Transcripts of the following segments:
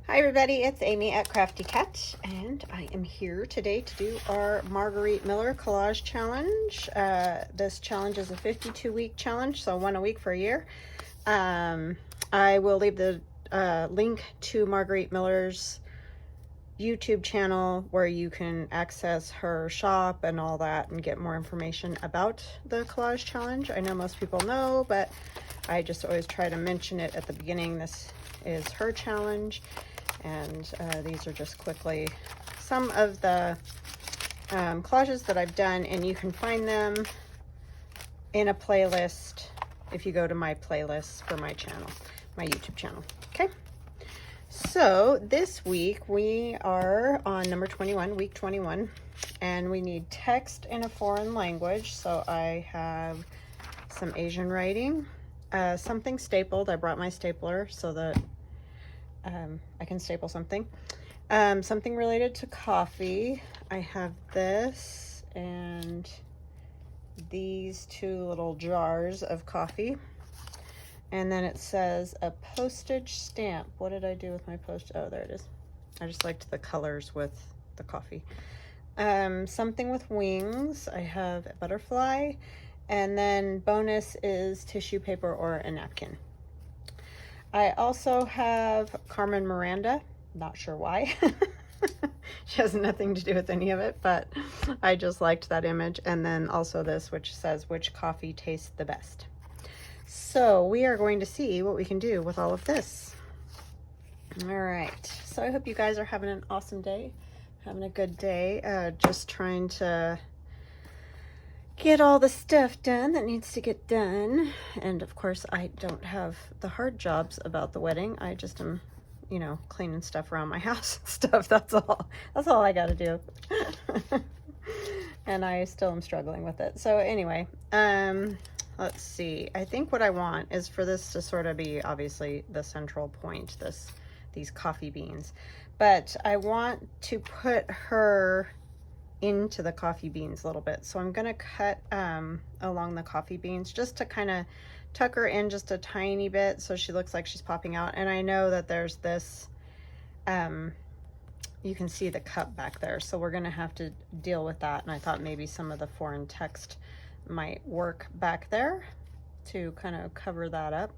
Hi everybody, it's Amy at Crafty Cat, and I am here today to do our Margarete Miller Collage Challenge. This challenge is a 52-week challenge, so one a week for a year. I will leave the link to Margarete Miller's YouTube channel where you can access her shop and all that and get more information about the Collage Challenge. I know most people know, but I just always try to mention it at the beginning. This is her challenge. And these are just quickly some of the collages that I've done, and you can find them in a playlist if you go to my playlist for my channel, my YouTube channel. Okay, so this week we are on number 21, week 21, and we need text in a foreign language. So I have some Asian writing, something stapled. I brought my stapler so that I can staple something. Something related to coffee. I have this and these two little jars of coffee. And then it says a postage stamp. What did I do with my post? Oh, there it is. I just liked the colors with the coffee. Something with wings. I have a butterfly. And then bonus is tissue paper or a napkin. I also have Carmen Miranda, not sure why. She has nothing to do with any of it, but I just liked that image. And then also this, which says, which coffee tastes the best? So we are going to see what we can do with all of this. All right, so I hope you guys are having an awesome day, having a good day. Just trying to get all the stuff done that needs to get done. And of course I don't have the hard jobs about the wedding. I just am, you know, cleaning stuff around my house and stuff. That's all I got to do. And I still am struggling with it. So anyway, let's see. I think what I want is for this to sort of be obviously the central point, these coffee beans, but I want to put her into the coffee beans a little bit. So I'm going to cut along the coffee beans just to kind of tuck her in just a tiny bit so she looks like she's popping out. And I know that there's this, you can see the cup back there. So we're going to have to deal with that. And I thought maybe some of the foreign text might work back there to kind of cover that up.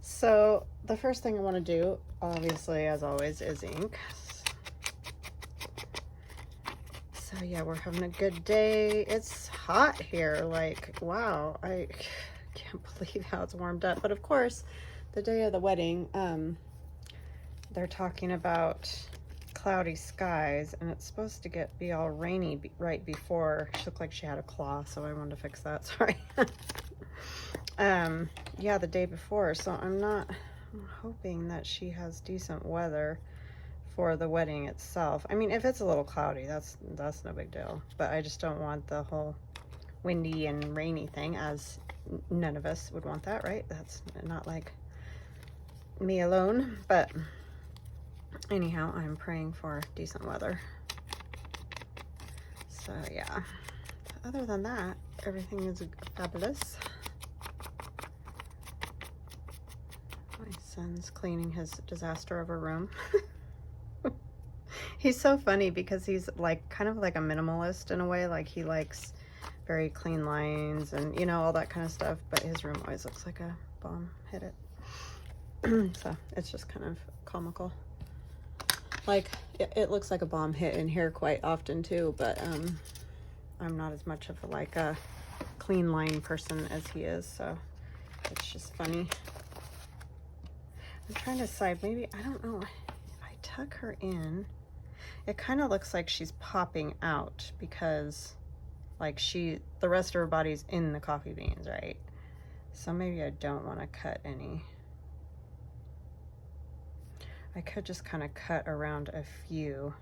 So the first thing I want to do, obviously, as always, is ink. So yeah, we're having a good day. It's hot here, like, wow, I can't believe how it's warmed up. But of course, the day of the wedding, they're talking about cloudy skies, and it's supposed to be all rainy right before. She looked like she had a claw, so I wanted to fix that, sorry. Yeah, the day before, so I'm hoping that she has decent weather for the wedding itself. I mean, if it's a little cloudy, that's no big deal, but I just don't want the whole windy and rainy thing, as none of us would want that, right? That's not like me alone. But anyhow, I'm praying for decent weather. So yeah, other than that, everything is fabulous. My son's cleaning his disaster of a room. He's so funny because he's like kind of like a minimalist in a way. Like he likes very clean lines and, you know, all that kind of stuff, but his room always looks like a bomb hit it. So it's just kind of comical. Like it looks like a bomb hit in here quite often too, but I'm not as much of a clean line person as he is, so it's just funny. I'm trying to decide, maybe, I don't know, if I tuck her in, it kind of looks like she's popping out because like the rest of her body's in the coffee beans, right? So maybe I don't want to cut any. I could just kind of cut around a few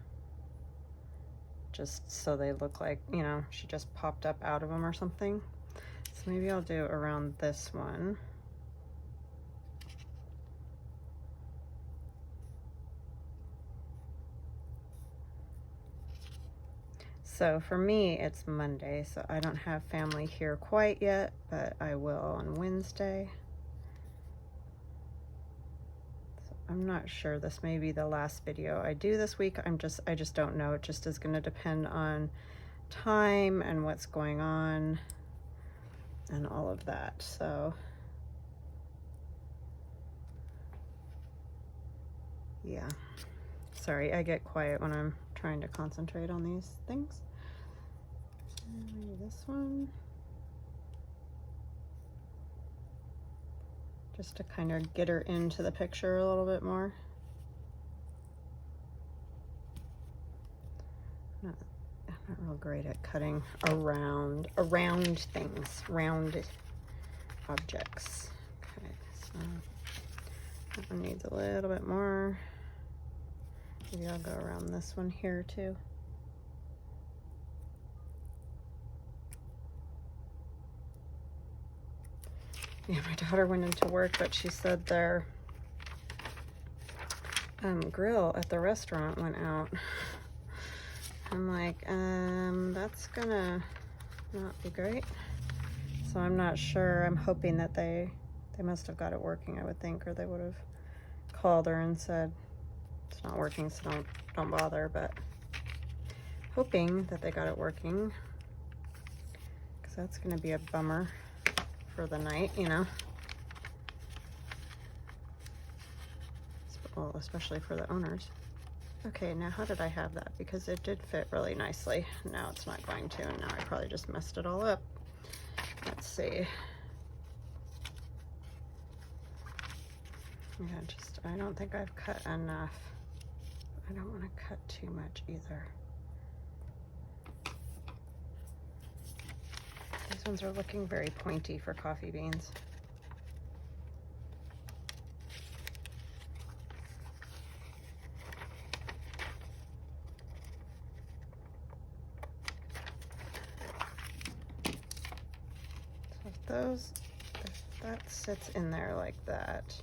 just so they look like, you know, she just popped up out of them or something. So maybe I'll do around this one. So for me, it's Monday, so I don't have family here quite yet, but I will on Wednesday. So I'm not sure. This may be the last video I do this week. I just don't know. It just is going to depend on time and what's going on and all of that. So yeah, sorry, I get quiet when I'm trying to concentrate on these things. And this one, just to kind of get her into the picture a little bit more. I'm not real great at cutting around things, round objects. Okay, so that one needs a little bit more. Maybe I'll go around this one here too. Yeah, my daughter went into work, but she said their grill at the restaurant went out. I'm like, that's gonna not be great. So I'm not sure. I'm hoping that they must have got it working, I would think, or they would have called her and said it's not working, so don't bother. But hoping that they got it working, because that's gonna be a bummer for the night, you know. Well, especially for the owners. Okay, now how did I have that? Because it did fit really nicely. Now it's not going to, and now I probably just messed it all up. Let's see. Yeah, I don't think I've cut enough. I don't want to cut too much either. These ones are looking very pointy for coffee beans. If that sits in there like that,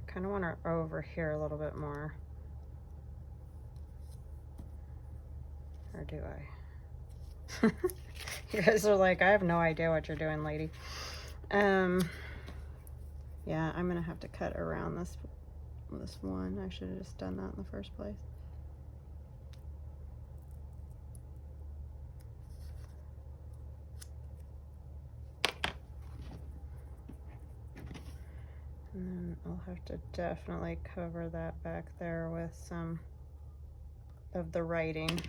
I kind of want her over here a little bit more. Or do I? You guys are like, I have no idea what you're doing, lady. Yeah, I'm gonna have to cut around this one. I should have just done that in the first place. And then I'll have to definitely cover that back there with some of the writing.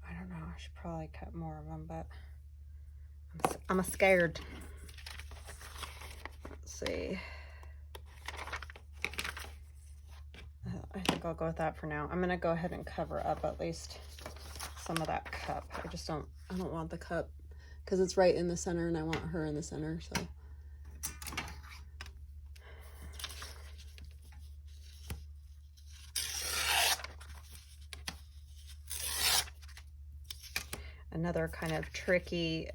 I don't know, I should probably cut more of them, but I'm scared. Let's see. I think I'll go with that for now. I'm gonna go ahead and cover up at least some of that cup. I don't want the cup because it's right in the center and I want her in the center, so. Another kind of tricky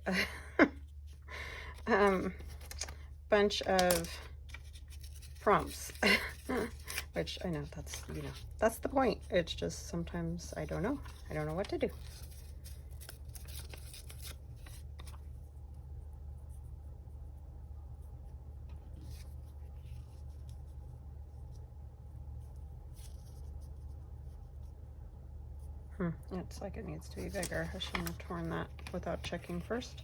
bunch of prompts, which I know that's, you know, that's the point. It's just sometimes I don't know what to do. It's like it needs to be bigger. I shouldn't have torn that without checking first.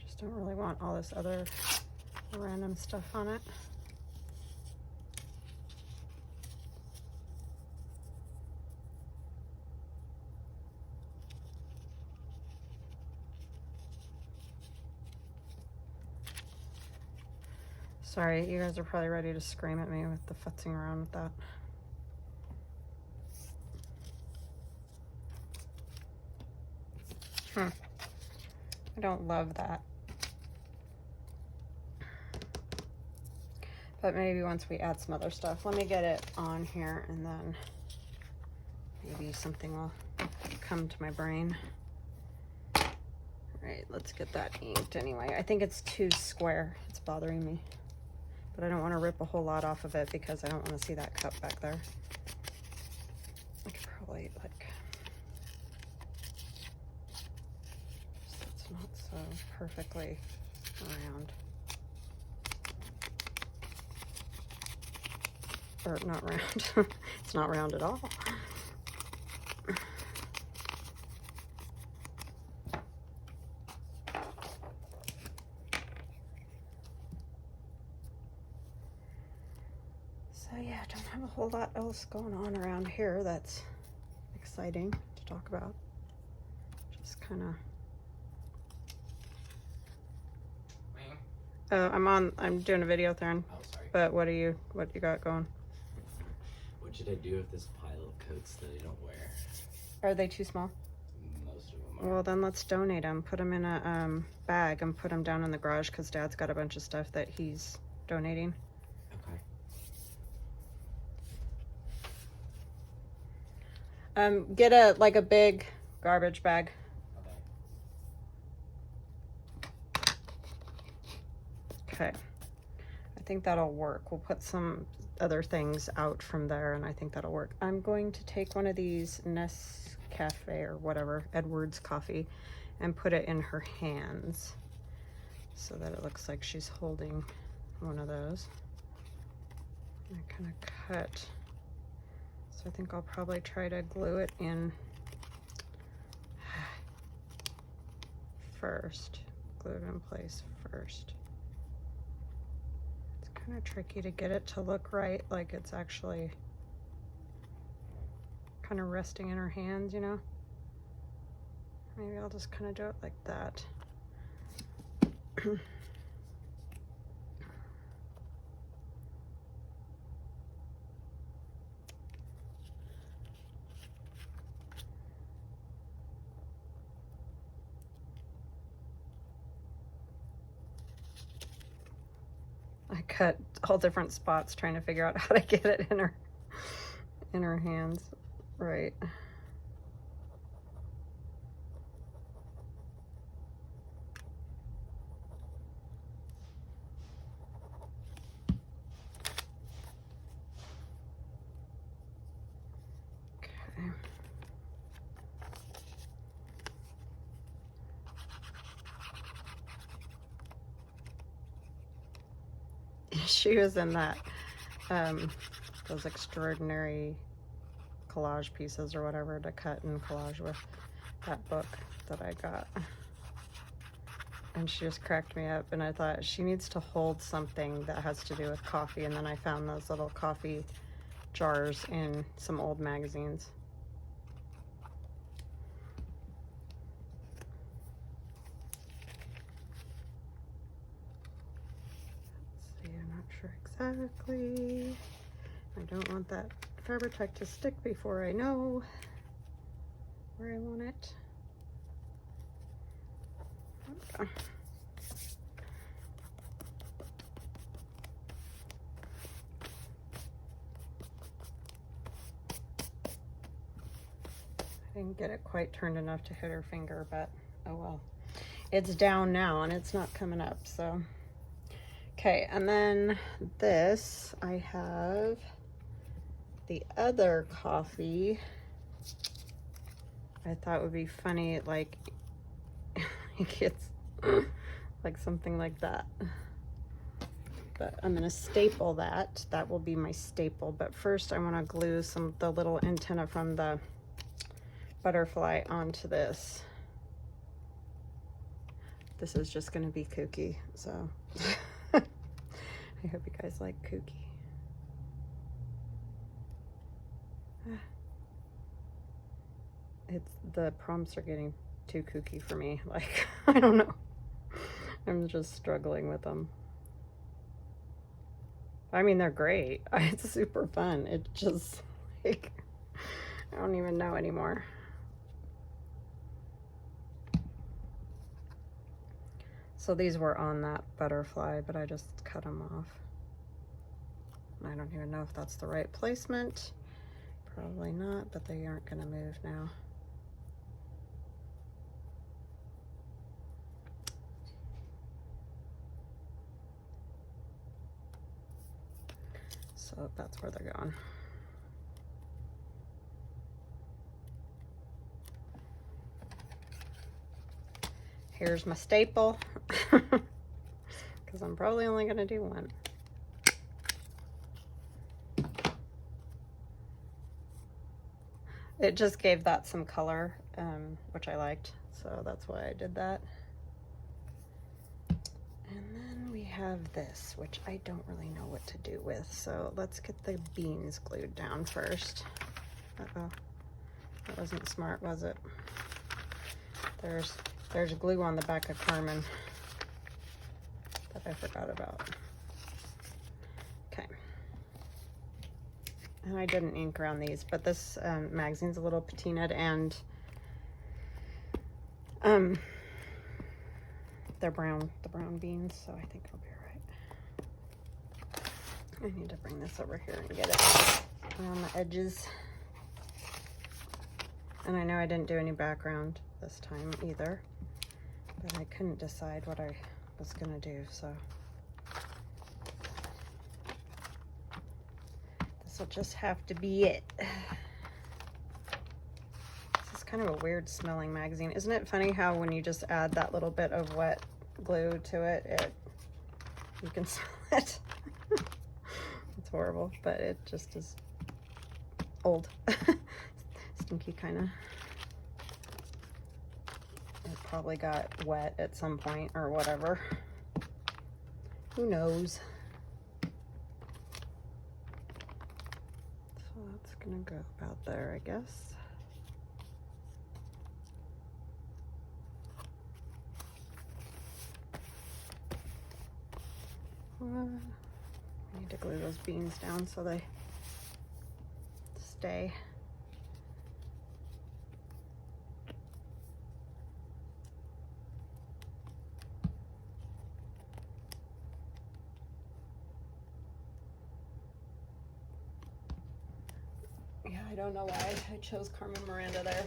Just don't really want all this other random stuff on it. Sorry, you guys are probably ready to scream at me with the futzing around with that. I don't love that. But maybe once we add some other stuff, let me get it on here and then maybe something will come to my brain. All right, let's get that inked anyway. I think it's too square. It's bothering me. But I don't want to rip a whole lot off of it because I don't want to see that cup back there. plate, like, so it's not so perfectly round. Or not round. It's not round at all. So yeah, I don't have a whole lot else going on around here that's exciting to talk about. Just kind of. I'm doing a video, Theron. Oh, sorry. But what you got going? What should I do with this pile of coats that I don't wear? Are they too small? Most of them are. Well, then let's donate them. Put them in a bag and put them down in the garage because Dad's got a bunch of stuff that he's donating. Okay. Get a big garbage bag. Okay. I think that'll work. We'll put some other things out from there, and I think that'll work. I'm going to take one of these Nescafe or whatever, Edwards coffee, and put it in her hands so that it looks like she's holding one of those. And I kind of cut. So I think I'll probably try to glue it in first. Glue it in place first. Kind of tricky to get it to look right, like it's actually kind of resting in her hands, you know. Maybe I'll just kind of do it like that. I cut all different spots trying to figure out how to get it in her hands. Right. Okay. She was in that, those extraordinary collage pieces or whatever to cut and collage with, that book that I got. And she just cracked me up, and I thought she needs to hold something that has to do with coffee, and then I found those little coffee jars in some old magazines. Exactly. I don't want that Fabri-Tac to stick before I know where I want it. Okay. I didn't get it quite turned enough to hit her finger, but oh well. It's down now and it's not coming up, so. Okay, and then this, I have the other coffee. I thought would be funny, like, it's like something like that. But I'm gonna staple that. That will be my staple. But first I wanna glue the little antenna from the butterfly onto this. This is just gonna be kooky, so. I hope you guys like kooky. The prompts are getting too kooky for me. Like, I don't know. I'm just struggling with them. I mean, they're great. It's super fun. It just, like, I don't even know anymore. So these were on that butterfly, but I just cut them off. I don't even know if that's the right placement. Probably not, but they aren't gonna move now. So that's where they're going. here's my staple, because I'm probably only going to do one. It just gave that some color, which I liked, so that's why I did that. And then we have this, which I don't really know what to do with, so let's get the beans glued down first. Uh-oh, that wasn't smart, was it? There's glue on the back of Carmen that I forgot about. Okay. And I didn't ink around these, but this magazine's a little patinaed, and they're brown, the brown beans, so I think it'll be all right. I need to bring this over here and get it around the edges. And I know I didn't do any background this time either, but I couldn't decide what I was gonna do, so this will just have to be it. This is kind of a weird smelling magazine. Isn't it funny how when you just add that little bit of wet glue to it, you can smell it? It's horrible, but it just is old. Stinky kind of. It probably got wet at some point or whatever. Who knows? So that's gonna go about there, I guess. I need to glue those beans down so they stay. Yeah, I don't know why I chose Carmen Miranda there.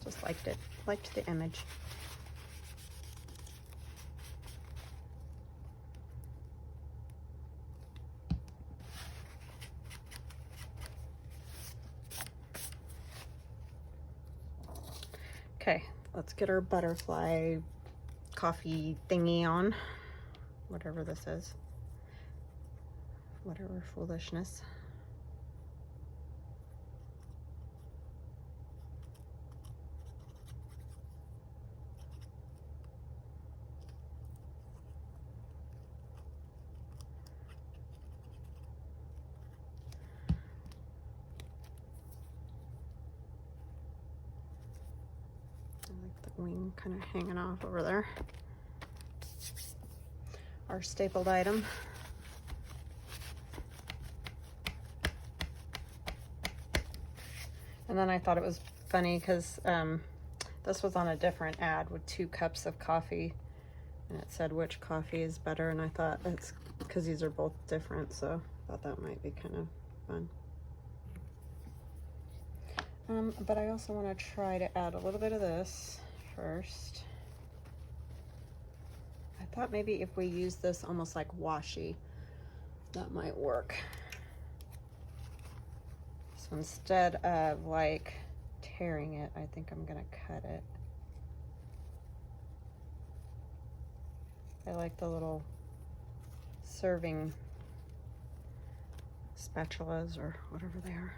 Just liked it. Liked the image. Okay, let's get our butterfly coffee thingy on. Whatever this is. Whatever foolishness. Wing kind of hanging off over there. Our stapled item. And then I thought it was funny because this was on a different ad with 2 cups of coffee, and it said which coffee is better, and I thought it's because these are both different, so I thought that might be kind of fun. But I also want to try to add a little bit of this first. I thought maybe if we use this almost like washi, that might work. So instead of like tearing it, I think I'm gonna cut it. I like the little serving spatulas or whatever they are.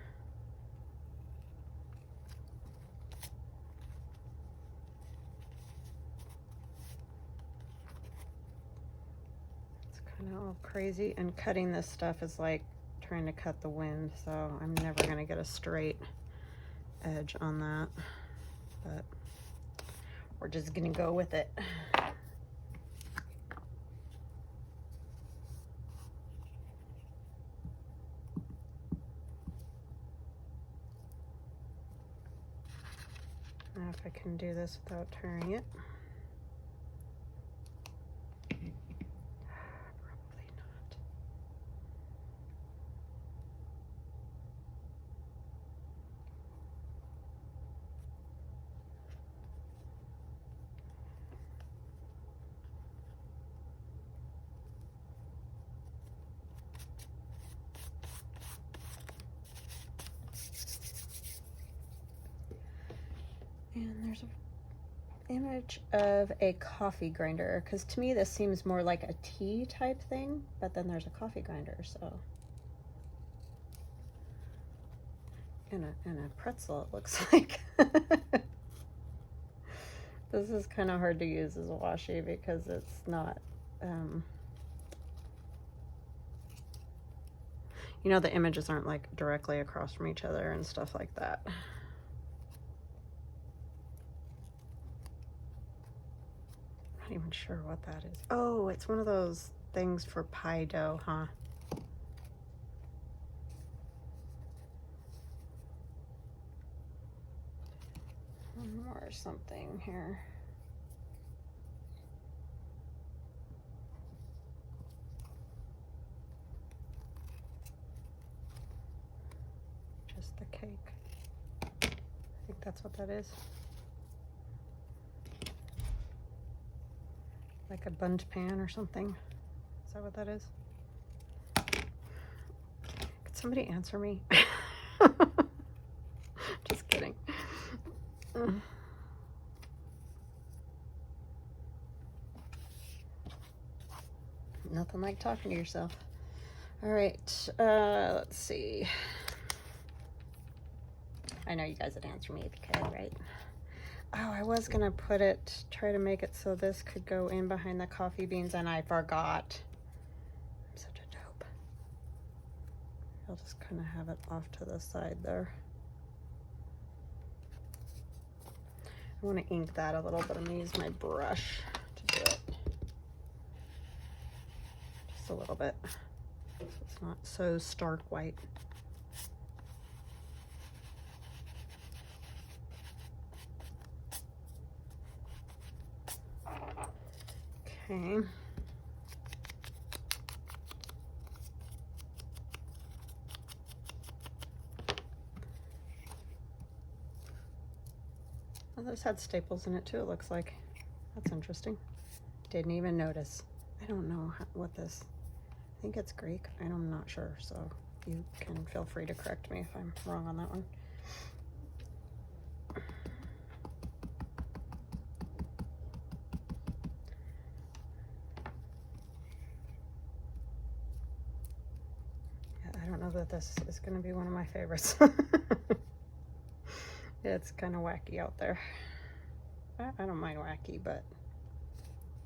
All crazy, and cutting this stuff is like trying to cut the wind, so I'm never gonna get a straight edge on that, but we're just gonna go with it. Now if I can do this without tearing it. And there's image of a coffee grinder, because to me this seems more like a tea type thing, but then there's a coffee grinder, so. And a pretzel, it looks like. This is kind of hard to use as a washi because it's not, you know, the images aren't like directly across from each other and stuff like that. Not even sure what that is. Oh, it's one of those things for pie dough, huh? One more something here. Just the cake. I think that's what that is. Like a bundt pan or something. Is that what that is? Could somebody answer me? Just kidding. Nothing like talking to yourself. All right, let's see. I know you guys would answer me if you could, right? Oh, I was gonna try to make it so this could go in behind the coffee beans, and I forgot. I'm such a dope. I'll just kind of have it off to the side there. I want to ink that a little bit. I'm gonna use my brush to do it. Just a little bit, so it's not so stark white. Okay. Well, this had staples in it too, it looks like. That's interesting. Didn't even notice. I don't know what this, I think it's Greek. I'm not sure, so you can feel free to correct me if I'm wrong on that one. I don't know that this is going to be one of my favorites. It's kind of wacky out there. I don't mind wacky, but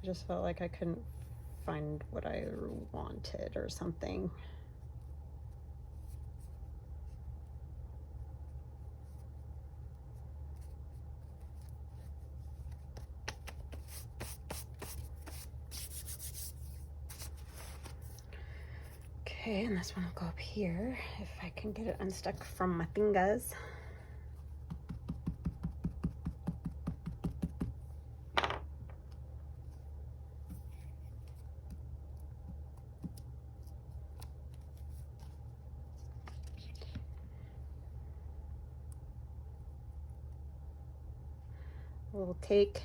I just felt like I couldn't find what I wanted or something. Okay, and this one will go up here if I can get it unstuck from my fingers. A little cake.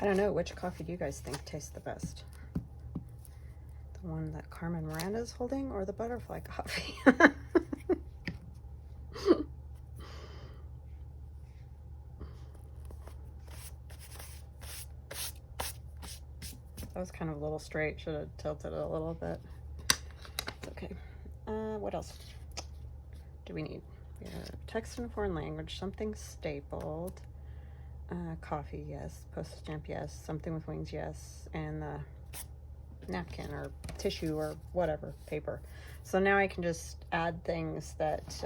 I don't know, which coffee do you guys think tastes the best? The one that Carmen Miranda's holding or the butterfly coffee? That was kind of a little straight, should have tilted it a little bit. It's okay. What else do we need? We have text in a foreign language, something stapled. Coffee, yes. Postage stamp, yes. Something with wings, yes. And the napkin or tissue or whatever, paper. So now I can just add things that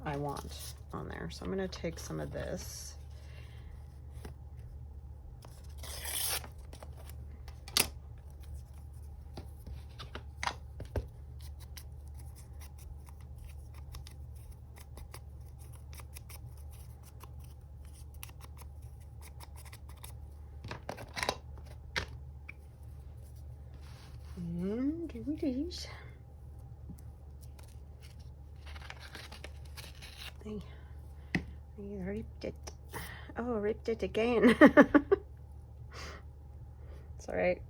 I want on there. So I'm going to take some of this. And do these. I ripped it. Oh, ripped it again. It's all right.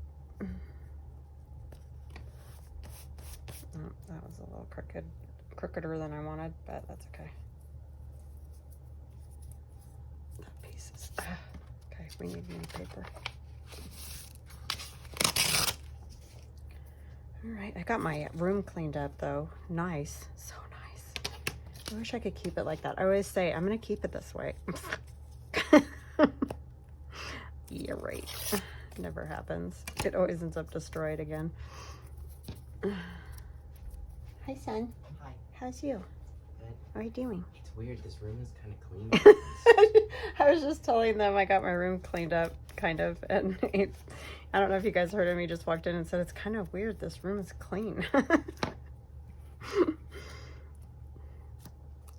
Oh, that was a little crookeder than I wanted, but that's okay. That piece is, okay, we need new paper. All right, I got my room cleaned up though. Nice, so nice. I wish I could keep it like that. I always say, I'm gonna keep it this way. Yeah, right. Never happens. It always ends up destroyed again. Hi, son. Hi. How's you? Good. How are you doing? It's weird. This room is kind of clean. I was just telling them I got my room cleaned up, kind of, and I don't know if you guys heard him. He just walked in and said, it's kind of weird. This room is clean.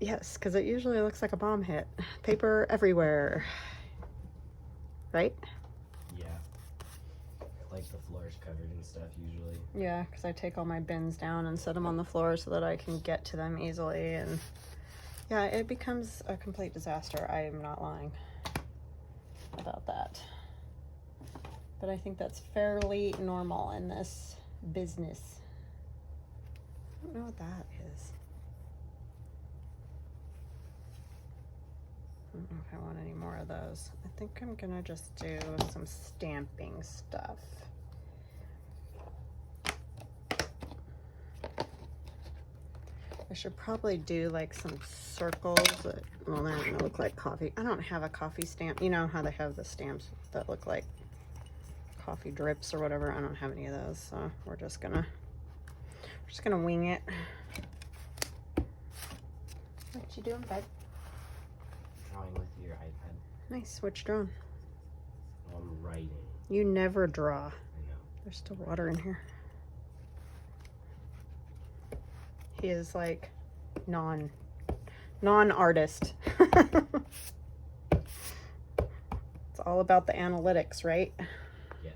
Yes, because it usually looks like a bomb hit. Paper everywhere. Right? Yeah. Like the floor's covered and stuff usually. Yeah, because I take all my bins down and set them on the floor so that I can get to them easily. And yeah, it becomes a complete disaster. I am not lying about that. But I think that's fairly normal in this business. I don't know what that is. I don't know if I want any more of those. I think I'm gonna just do some stamping stuff. I should probably do like some circles that, well, they're gonna look like coffee. I don't have a coffee stamp. You know how they have the stamps that look like coffee drips or whatever. I don't have any of those, so we're just gonna wing it. What you doing, bud? Drawing with your iPad. Nice. What you drawing? I'm writing. You never draw. I know. There's still water in here. He is like non-artist. It's all about the analytics, right? Yes.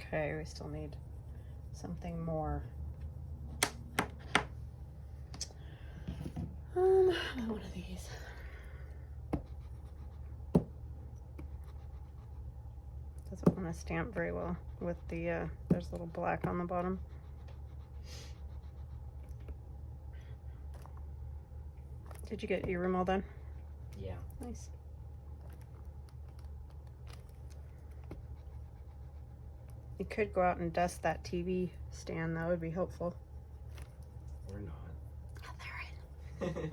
Okay, we still need something more. Not one of these. Doesn't want to stamp very well with the, there's a little black on the bottom. Did you get your room all done? Yeah. Nice. You could go out and dust that TV stand. That would be helpful. Or not. Oh, there it.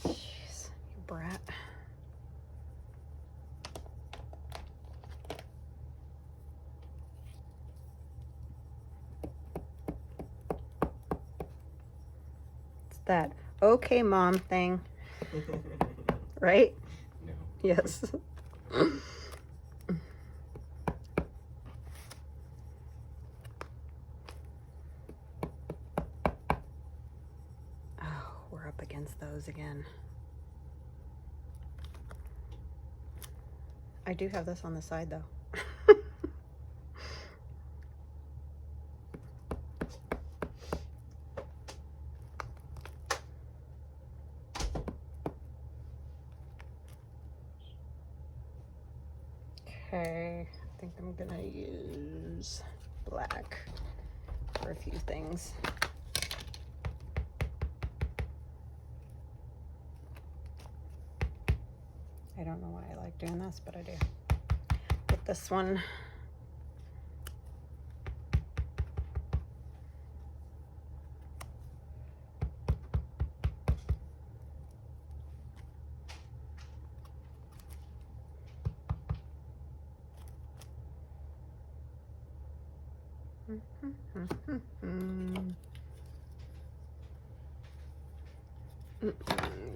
Jeez, you brat. It's that okay mom thing, right? No. Yes. Oh, we're up against those again. I do have this on the side though. Okay, I think I'm gonna use black for a few things. I don't know why I like doing this, but I do. With this one,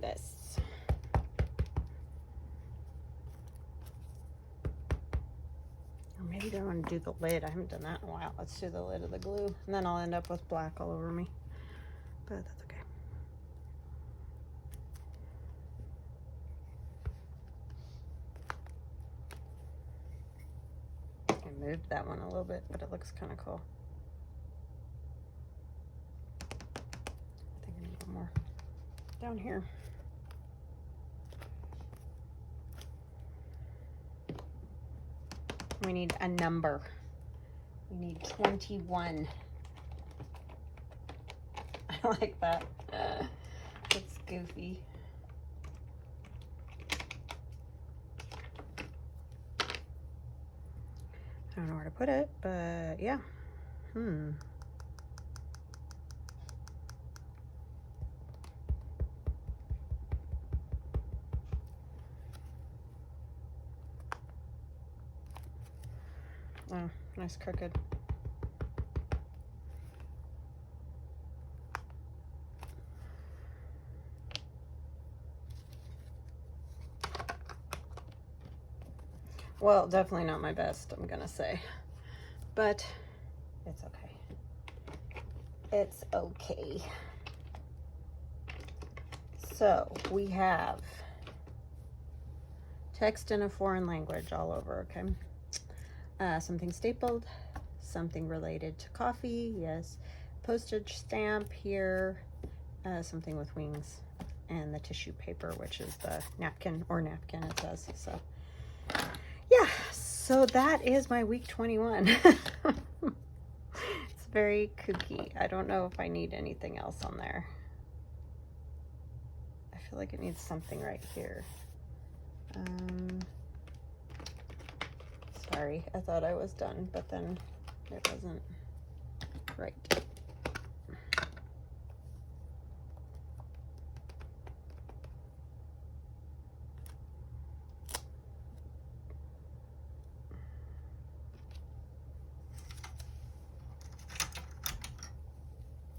this. Or maybe I want to do the lid. I haven't done that in a while. Let's do the lid of the glue, and then I'll end up with black all over me. But that's okay. I moved that one a little bit, but it looks kind of cool. I think I need a little more down here. We need a number. We need 21. I like that. It's goofy. I don't know where to put it, but yeah. Oh, nice crooked. Well, definitely not my best, I'm gonna say. But it's okay. It's okay. So we have text in a foreign language all over, okay? Something stapled, something related to coffee, yes. Postage stamp here, something with wings, and the tissue paper, which is the napkin, it says. So yeah, so that is my week 21. It's very kooky. I don't know if I need anything else on there. I feel like it needs something right here. Sorry, I thought I was done, but then it wasn't right.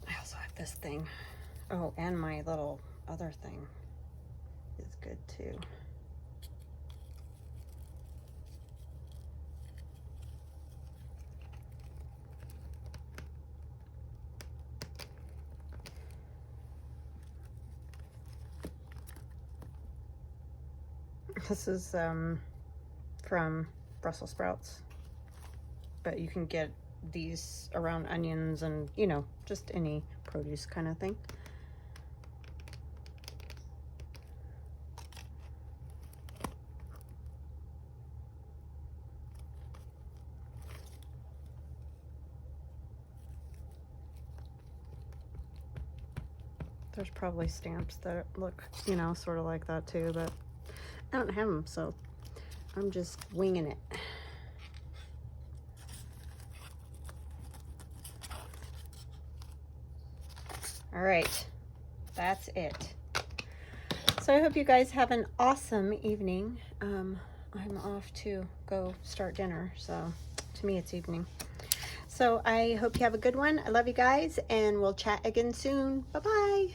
I also have this thing. Oh, and my little other thing is good too. This is from Brussels sprouts, but you can get these around onions and, you know, just any produce kind of thing. There's probably stamps that look, you know, sort of like that too, but I don't have them, so I'm just winging it. All right, that's it. So I hope you guys have an awesome evening. I'm off to go start dinner, so to me it's evening. So I hope you have a good one. I love you guys, and we'll chat again soon. Bye-bye.